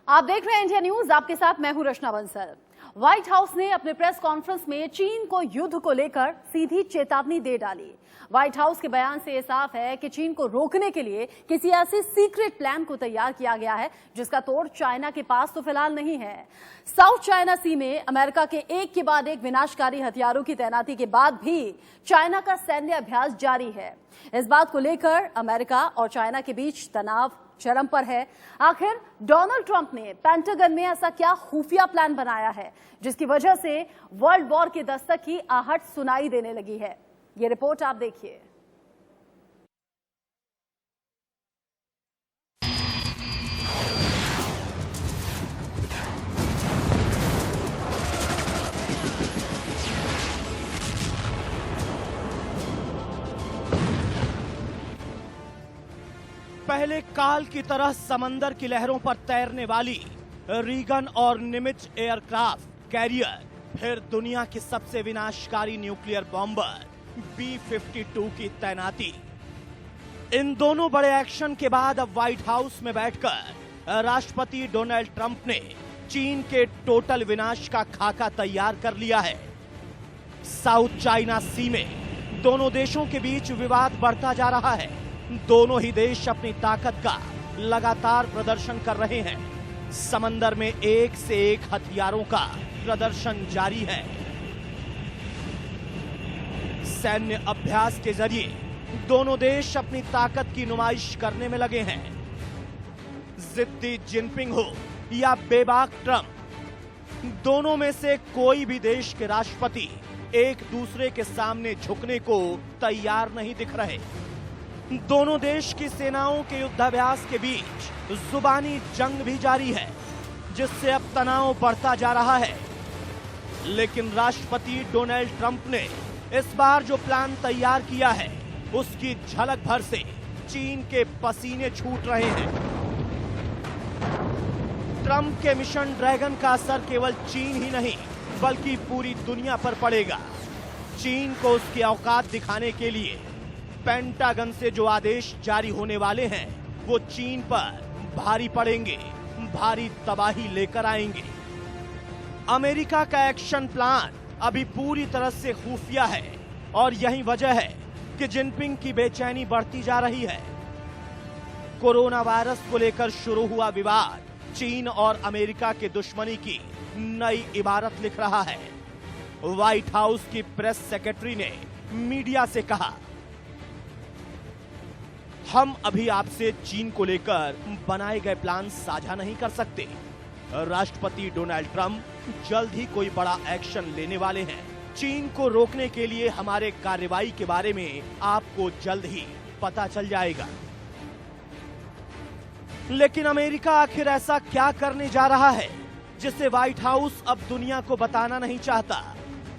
आप देख रहे हैं इंडिया न्यूज, आपके साथ मैं हूं रचना बंसल। व्हाइट हाउस ने अपने प्रेस कॉन्फ्रेंस में चीन को युद्ध को लेकर सीधी चेतावनी दे डाली। व्हाइट हाउस के बयान से यह साफ है कि चीन को रोकने के लिए किसी ऐसे सीक्रेट प्लान को तैयार किया गया है जिसका तोड़ चाइना के पास तो फिलहाल नहीं है। साउथ चाइना सी में अमेरिका के एक के बाद एक विनाशकारी हथियारों की तैनाती के बाद भी चाइना का सैन्य अभ्यास जारी है। इस बात को लेकर अमेरिका और चाइना के बीच तनाव चरम पर है। आखिर डोनाल्ड ट्रंप ने पेंटागन में ऐसा क्या खुफिया प्लान बनाया है जिसकी वजह से वर्ल्ड वॉर की दस्तक की आहट सुनाई देने लगी है? ये रिपोर्ट आप देखिए। पहले काल की तरह समंदर की लहरों पर तैरने वाली रीगन और निमिट्ज एयरक्राफ्ट कैरियर, फिर दुनिया की सबसे विनाशकारी न्यूक्लियर बॉम्बर B-52 की तैनाती। इन दोनों बड़े एक्शन के बाद अब व्हाइट हाउस में बैठकर राष्ट्रपति डोनाल्ड ट्रंप ने चीन के टोटल विनाश का खाका तैयार कर लिया है। साउथ चाइना सी में दोनों देशों के बीच विवाद बढ़ता जा रहा है। दोनों ही देश अपनी ताकत का लगातार प्रदर्शन कर रहे हैं। समंदर में एक से एक हथियारों का प्रदर्शन जारी है। सैन्य अभ्यास के जरिए दोनों देश अपनी ताकत की नुमाइश करने में लगे हैं। जिद्दी जिनपिंग हो या बेबाक ट्रंप, दोनों में से कोई भी देश के राष्ट्रपति एक दूसरे के सामने झुकने को तैयार नहीं दिख रहे। दोनों देश की सेनाओं के युद्धाभ्यास के बीच जुबानी जंग भी जारी है, जिससे अब तनाव बढ़ता जा रहा है। लेकिन राष्ट्रपति डोनाल्ड ट्रंप ने इस बार जो प्लान तैयार किया है, उसकी झलक भर से चीन के पसीने छूट रहे हैं। ट्रंप के मिशन ड्रैगन का असर केवल चीन ही नहीं बल्कि पूरी दुनिया पर पड़ेगा। चीन को उसकी औकात दिखाने के लिए पेंटागन से जो आदेश जारी होने वाले हैं, वो चीन पर भारी पड़ेंगे, भारी तबाही लेकर आएंगे। अमेरिका का एक्शन प्लान अभी पूरी तरह से खुफिया है और यही वजह है कि जिनपिंग की बेचैनी बढ़ती जा रही है। कोरोना वायरस को लेकर शुरू हुआ विवाद चीन और अमेरिका के दुश्मनी की नई इबारत लिख रहा है। व्हाइट हाउस की प्रेस सेक्रेटरी ने मीडिया से कहा, हम अभी आपसे चीन को लेकर बनाए गए प्लान साझा नहीं कर सकते। राष्ट्रपति डोनाल्ड ट्रंप जल्द ही कोई बड़ा एक्शन लेने वाले हैं। चीन को रोकने के लिए हमारे कार्रवाई के बारे में आपको जल्द ही पता चल जाएगा। लेकिन अमेरिका आखिर ऐसा क्या करने जा रहा है जिसे व्हाइट हाउस अब दुनिया को बताना नहीं चाहता?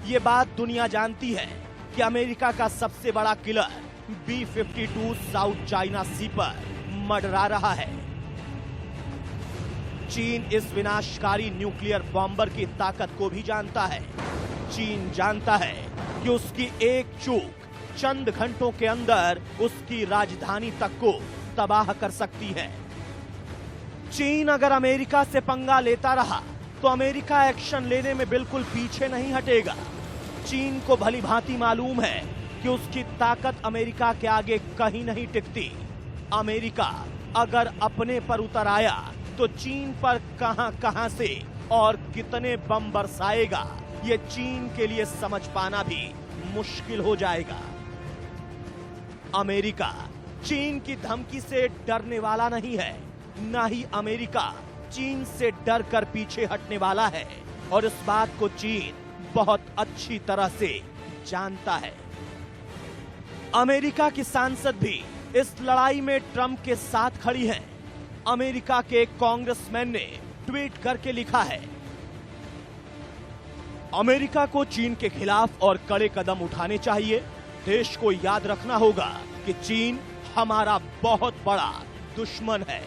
ये बात दुनिया जानती है कि अमेरिका का सबसे बड़ा किलर B-52 साउथ चाइना सी पर मंडरा रहा है। चीन इस विनाशकारी न्यूक्लियर बॉम्बर की ताकत को भी जानता है। चीन जानता है कि उसकी एक चूक चंद घंटों के अंदर उसकी राजधानी तक को तबाह कर सकती है। चीन अगर अमेरिका से पंगा लेता रहा तो अमेरिका एक्शन लेने में बिल्कुल पीछे नहीं हटेगा। चीन को भली भांति मालूम है कि उसकी ताकत अमेरिका के आगे कहीं नहीं टिकती। अमेरिका अगर अपने पर उतर आया तो चीन पर कहां से और कितने बम बरसाएगा, ये चीन के लिए समझ पाना भी मुश्किल हो जाएगा। अमेरिका चीन की धमकी से डरने वाला नहीं है, ना ही अमेरिका चीन से डर कर पीछे हटने वाला है, और इस बात को चीन बहुत अच्छी तरह से जानता है। अमेरिका की सांसद भी इस लड़ाई में ट्रंप के साथ खड़ी है। अमेरिका के एक कांग्रेसमैन ने ट्वीट करके लिखा है, अमेरिका को चीन के खिलाफ और कड़े कदम उठाने चाहिए। देश को याद रखना होगा कि चीन हमारा बहुत बड़ा दुश्मन है।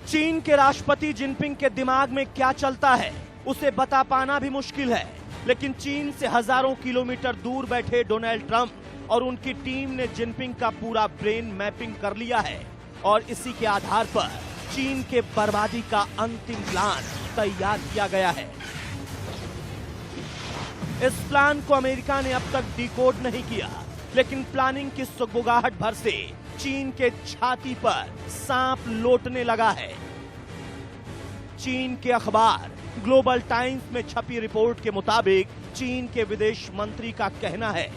चीन के राष्ट्रपति जिनपिंग के दिमाग में क्या चलता है उसे बता पाना भी मुश्किल है, लेकिन चीन से हजारों किलोमीटर दूर बैठे डोनाल्ड ट्रंप और उनकी टीम ने जिनपिंग का पूरा ब्रेन मैपिंग कर लिया है और इसी के आधार पर चीन के बर्बादी का अंतिम प्लान तैयार किया गया है। इस प्लान को अमेरिका ने अब तक डिकोड नहीं किया, लेकिन प्लानिंग की सुगबुगाहट भर से चीन के छाती पर सांप लौटने लगा है। चीन के अखबार ग्लोबल टाइम्स में छपी रिपोर्ट के मुताबिक चीन के विदेश मंत्री का कहना है,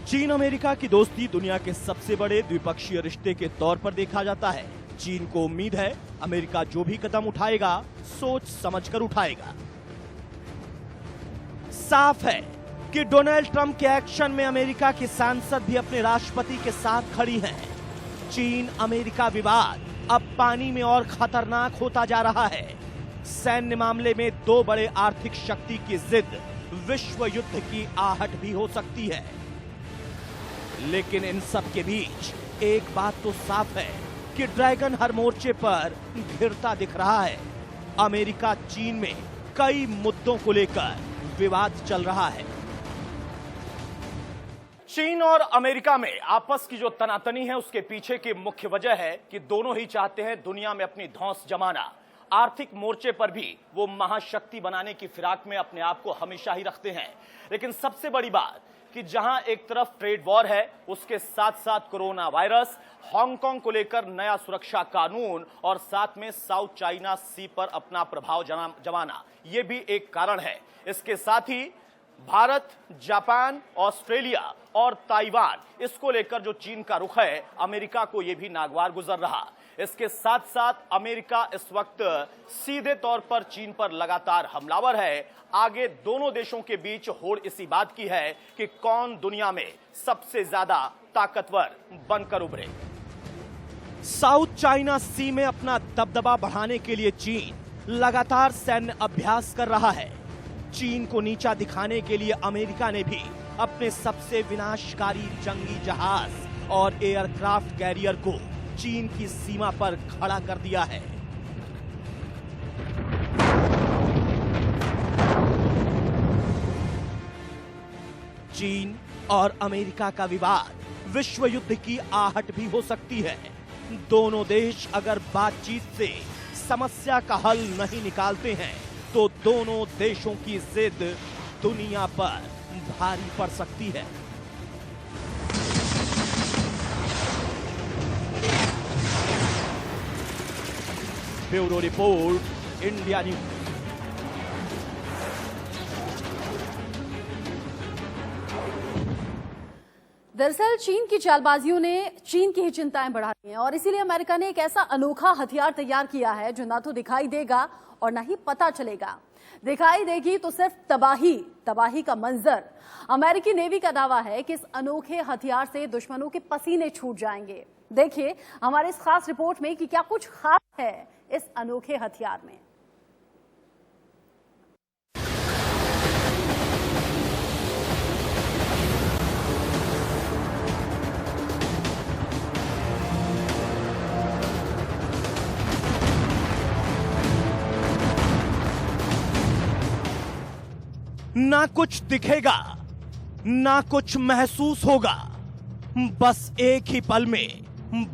चीन अमेरिका की दोस्ती दुनिया के सबसे बड़े द्विपक्षीय रिश्ते के तौर पर देखा जाता है। चीन को उम्मीद है अमेरिका जो भी कदम उठाएगा सोच समझकर उठाएगा। साफ है कि डोनाल्ड ट्रंप के एक्शन में अमेरिका की सांसद भी अपने राष्ट्रपति के साथ खड़ी हैं। चीन अमेरिका विवाद अब पानी में और खतरनाक होता जा रहा है। सैन्य मामले में दो बड़े आर्थिक शक्ति की जिद विश्व युद्ध की आहट भी हो सकती है। लेकिन इन सब के बीच एक बात तो साफ है कि ड्रैगन हर मोर्चे पर घिरता दिख रहा है। अमेरिका चीन में कई मुद्दों को लेकर विवाद चल रहा है। चीन और अमेरिका में आपस की जो तनातनी है उसके पीछे की मुख्य वजह है कि दोनों ही चाहते हैं दुनिया में अपनी धौंस जमाना। आर्थिक मोर्चे पर भी वो महाशक्ति बनाने की फिराक में अपने आप को हमेशा ही रखते हैं। लेकिन सबसे बड़ी बात कि जहां एक तरफ ट्रेड वॉर है, उसके साथ साथ कोरोना वायरस, हांगकांग को लेकर नया सुरक्षा कानून और साथ में साउथ चाइना सी पर अपना प्रभाव जमाना, ये भी एक कारण है। इसके साथ ही भारत, जापान, ऑस्ट्रेलिया और ताइवान, इसको लेकर जो चीन का रुख है, अमेरिका को यह भी नागवार गुजर रहा। इसके साथ साथ अमेरिका इस वक्त सीधे तौर पर चीन पर लगातार हमलावर है। आगे दोनों देशों के बीच होड़ इसी बात की है कि कौन दुनिया में सबसे ज्यादा ताकतवर बनकर उभरे। साउथ चाइना सी में अपना दबदबा बढ़ाने के लिए चीन लगातार सैन्य अभ्यास कर रहा है। चीन को नीचा दिखाने के लिए अमेरिका ने भी अपने सबसे विनाशकारी जंगी जहाज और एयरक्राफ्ट कैरियर को चीन की सीमा पर खड़ा कर दिया है। चीन और अमेरिका का विवाद विश्व युद्ध की आहट भी हो सकती है। दोनों देश अगर बातचीत से समस्या का हल नहीं निकालते हैं तो दोनों देशों की जिद दुनिया पर भारी पड़ सकती है। Bureau report, India news. दरअसल चीन की चालबाजियों ने चीन की ही चिंताएं बढ़ा दी हैं और इसीलिए अमेरिका ने एक ऐसा अनोखा हथियार तैयार किया है जो ना तो दिखाई देगा और ना ही पता चलेगा। दिखाई देगी तो सिर्फ तबाही का मंजर। अमेरिकी नेवी का दावा है कि इस अनोखे हथियार से दुश्मनों के पसीने छूट जाएंगे। देखिए हमारे इस खास रिपोर्ट में कि क्या कुछ खास है इस अनोखे हथियार में। ना कुछ दिखेगा, ना कुछ महसूस होगा, बस एक ही पल में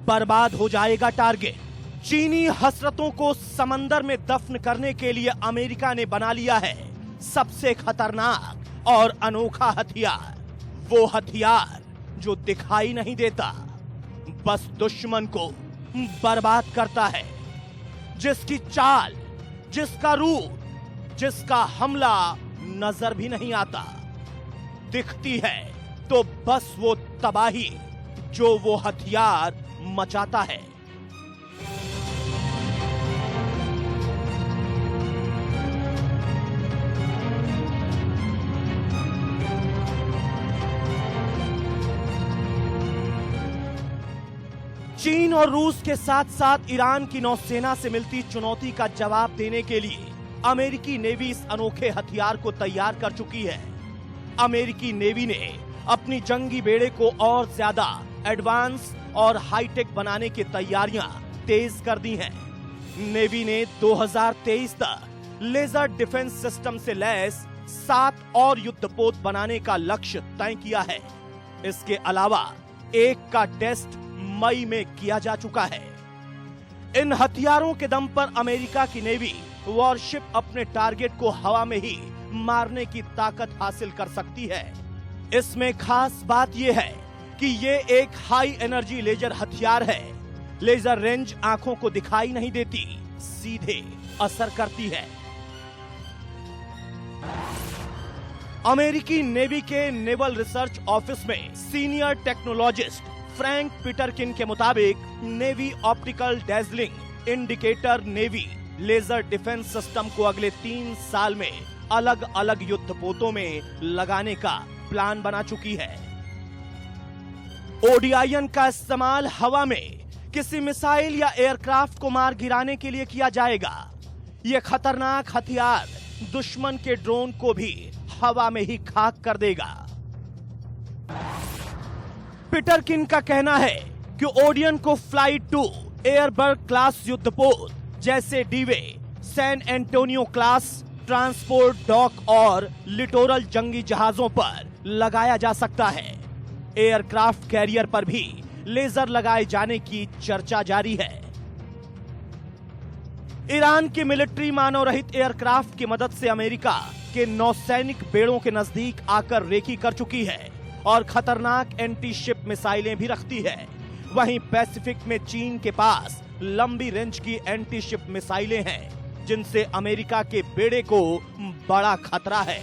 बर्बाद हो जाएगा टारगेट। चीनी हसरतों को समंदर में दफन करने के लिए अमेरिका ने बना लिया है सबसे खतरनाक और अनोखा हथियार। वो हथियार जो दिखाई नहीं देता, बस दुश्मन को बर्बाद करता है। जिसकी चाल, जिसका रूप, जिसका हमला नजर भी नहीं आता। दिखती है तो बस वो तबाही जो वो हथियार मचाता है। चीन और रूस के साथ साथ ईरान की नौसेना से मिलती चुनौती का जवाब देने के लिए अमेरिकी नेवी इस अनोखे हथियार को तैयार कर चुकी है। अमेरिकी नेवी ने अपनी जंगी बेड़े को और ज्यादा एडवांस और हाईटेक बनाने की तैयारियां तेज कर दी हैं। नेवी ने 2023 तक लेजर डिफेंस सिस्टम से लैस 7 और युद्धपोत बनाने का लक्ष्य तय किया है। इसके अलावा एक का टेस्ट मई में किया जा चुका है। इन हथियारों के दम पर अमेरिका की नेवी वॉरशिप अपने टारगेट को हवा में ही मारने की ताकत हासिल कर सकती है। इसमें खास बात यह है कि ये एक हाई एनर्जी लेजर हथियार है। लेजर रेंज आंखों को दिखाई नहीं देती, सीधे असर करती है। अमेरिकी नेवी के नेवल रिसर्च ऑफिस में सीनियर टेक्नोलॉजिस्ट फ्रैंक पीटरकिन के मुताबिक navy optical dazzling indicator navy laser defence system को अगले 3 साल में अलग अलग युद्धपोतों में लगाने का प्लान बना चुकी है। ODIN का इस्तेमाल हवा में किसी मिसाइल या एयरक्राफ्ट को मार गिराने के लिए किया जाएगा। यह खतरनाक हथियार दुश्मन के ड्रोन को भी हवा में ही खाक कर देगा। पीटरकिन का कहना है कि ODIN को फ्लाइट 2 एयरबर्ग क्लास युद्धपोत जैसे डीवे, San Antonio class transport dock और लिटोरल जंगी जहाजों पर लगाया जा सकता है। एयरक्राफ्ट कैरियर पर भी लेजर लगाए जाने की चर्चा जारी है। ईरान की मिलिट्री मानव रहित एयरक्राफ्ट की मदद से अमेरिका के नौसैनिक बेड़ों के नजदीक आकर रेकी कर चुकी है और खतरनाक एंटी शिप मिसाइलें भी रखती है। वहीं पैसिफिक में चीन के पास लंबी रेंज की एंटी शिप मिसाइलें हैं, जिनसे अमेरिका के बेड़े को बड़ा खतरा है।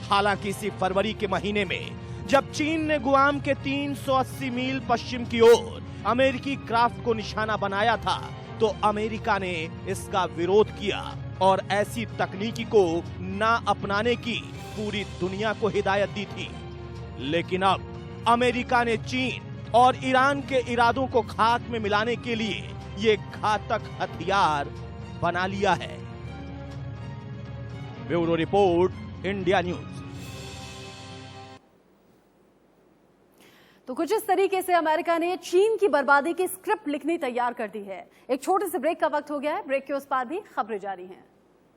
हालांकि इसी फरवरी के महीने में जब चीन ने गुआम के 380 मील पश्चिम की ओर अमेरिकी क्राफ्ट को निशाना बनाया था, तो अमेरिका ने इसका विरोध किया और ऐसी तकनीकी को ना अपनाने की पूरी दुनिया को हिदायत दी थी। लेकिन अब अमेरिका ने चीन और ईरान के इरादों को खाक में मिलाने के लिए ये घातक हथियार बना लिया है। Bureau report, India news. तो कुछ इस तरीके से अमेरिका ने चीन की बर्बादी की स्क्रिप्ट लिखनी तैयार कर दी है। एक छोटे से ब्रेक का वक्त हो गया है। ब्रेक के उस पार भी खबरें जारी हैं।